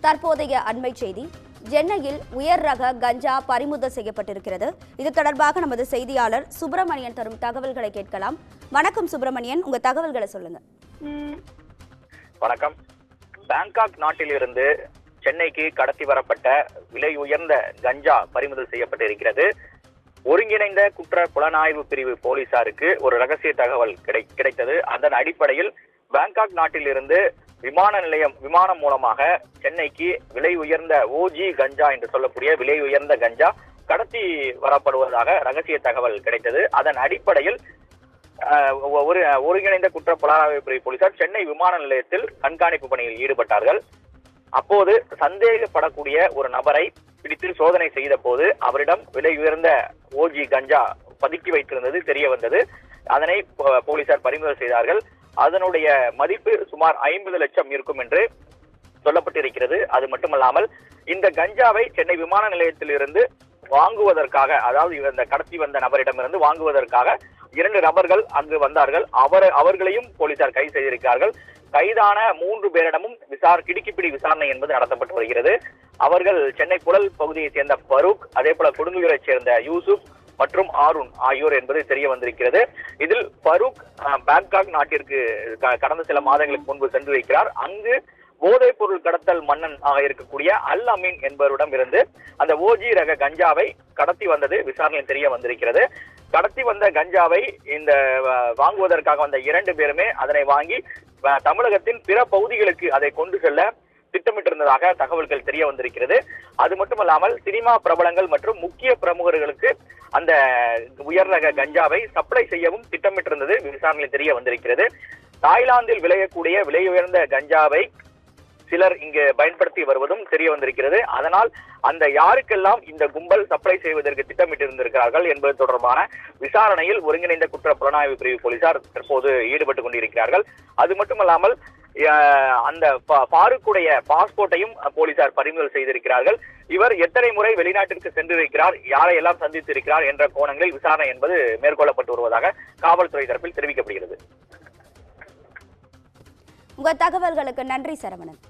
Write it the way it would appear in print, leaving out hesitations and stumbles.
தற்போதைய அண்மை செய்தி. சென்னையில் உயர் ரக கஞ்சா பறிமுதல் செய்யப்பட்டிருக்கிறது. இது தொடர்பாக நமது செய்தியாளர் சுப்பிரமணியன் தரும் தகவல்களை கேட்கலாம். வணக்கம் சுப்பிரமணியன், உங்க தகவல்களை சொல்லுங்க. வணக்கம். பாங்காக் நாட்டிலிருந்து சென்னைக்கு கடத்தி வரப்பட்ட விலை உயர்ந்த கஞ்சா பறிமுதல் செய்யப்பட்டிருக்கிறது. ஒருங்கிணைந்த குற்ற புலனாய்வு பிரிவு போலீசாருக்கு ஒரு ரகசிய தகவல் கிடைத்தது. அதன் அடிப்படையில் பாங்காக் நாட்டிலிருந்து விமானம் மூலமாக சென்னைக்கு விலை உயர்ந்த ஓஜி கஞ்சா என்று சொல்லக்கூடிய விலை உயர்ந்த கஞ்சா கடத்தி வரப்படுவதாக ரகசிய தகவல் கிடைத்தது. அதன் அடிப்படையில் ஒருங்கிணைந்த குற்ற புலனாய்வு பிரிவு போலீசார் சென்னை விமான நிலையத்தில் கண்காணிப்பு பணியில் ஈடுபட்டார்கள். அப்போது சந்தேகப்படக்கூடிய ஒரு நபரை பிடித்து சோதனை செய்த போது அவரிடம் விலை உயர்ந்த ஓஜி கஞ்சா பதுக்கி வைத்திருந்தது தெரிய வந்தது. அதனை போலீசார் பறிமுதல் செய்தார்கள். அதனுடைய மதிப்பு சுமார் 50 லட்சம் இருக்கும் என்று சொல்லப்பட்டிருக்கிறது. அது மட்டுமல்லாமல் இந்த கஞ்சாவை சென்னை விமான நிலையத்தில் இருந்து வாங்குவதற்காக, அதாவது இந்த கடத்தி வந்த நபரிடமிருந்து வாங்குவதற்காக 2 நபர்கள் அங்கு வந்தார்கள். அவர்களையும் போலீசார் கைது செய்திருக்கிறார்கள். கைதான 3 பேரிடமும் கிடுக்கிப்பிடி விசாரணை என்பது நடத்தப்பட்டு வருகிறது. அவர்கள் சென்னை புழல் பகுதியை சேர்ந்த பரூக், அதே போல கொடுங்குயூரைச் சேர்ந்த யூசுப் மற்றும் ஆருண் ஆகியோர் என்பது தெரிய வந்திருக்கிறது. இதில் பரூக் பாங்காக் நாட்டிற்கு கடந்த சில மாதங்களுக்கு முன்பு சென்று வைக்கிறார். அங்கு போதைப் பொருள் கடத்தல் மன்னன் ஆக இருக்கக்கூடிய அல் அமீன் என்பவரிடம் இருந்து அந்த ஓஜி ரக கஞ்சாவை கடத்தி வந்தது விசாரணையில் தெரிய வந்திருக்கிறது. கடத்தி வந்த கஞ்சாவை இந்த வாங்குவதற்காக வந்த 2 பேருமே அதனை வாங்கி தமிழகத்தின் பிற பகுதிகளுக்கு அதை கொண்டு செல்ல திட்டமிட்டிருந்ததாக தகவல்கள் தெரிய வந்திருக்கிறது. அது மட்டுமல்லாமல் சினிமா பிரபலங்கள் மற்றும் முக்கிய பிரமுகர்களுக்கு அந்த உயர் ரக கஞ்சாவை சப்ளை செய்யவும் திட்டமிட்டிருந்தது விசாரணையில் தெரிய வந்திருக்கிறது. தாய்லாந்தில் விளையக்கூடிய விலை உயர்ந்த கஞ்சாவை சிலர் இங்கு பயன்படுத்தி வருவதும் தெரிய வந்திருக்கிறது. அதனால் அந்த யாருக்கெல்லாம் இந்த கும்பல் சப்ளை செய்வதற்கு திட்டமிட்டிருந்திருக்கிறார்கள் என்பது தொடர்பான விசாரணையில் ஒருங்கிணைந்த குற்ற புலனாய்வு பிரிவு போலீசார் தற்போது ஈடுபட்டுக் கொண்டிருக்கிறார்கள். அது மட்டுமல்லாமல் அந்த பாருக்குடைய பாஸ்போர்ட்டையும் போலீசார் பறிமுதல் செய்திருக்கிறார்கள். இவர் எத்தனை முறை வெளிநாட்டிற்கு சென்றிருக்கிறார், யாரையெல்லாம் சந்தித்திருக்கிறார் என்ற கோணங்களில் விசாரணை என்பது மேற்கொள்ளப்பட்டு வருவதாக காவல்துறை தரப்பில் தெரிவிக்கப்படுகிறது. உங்க தகவல்களுக்கு நன்றி சரவணன்.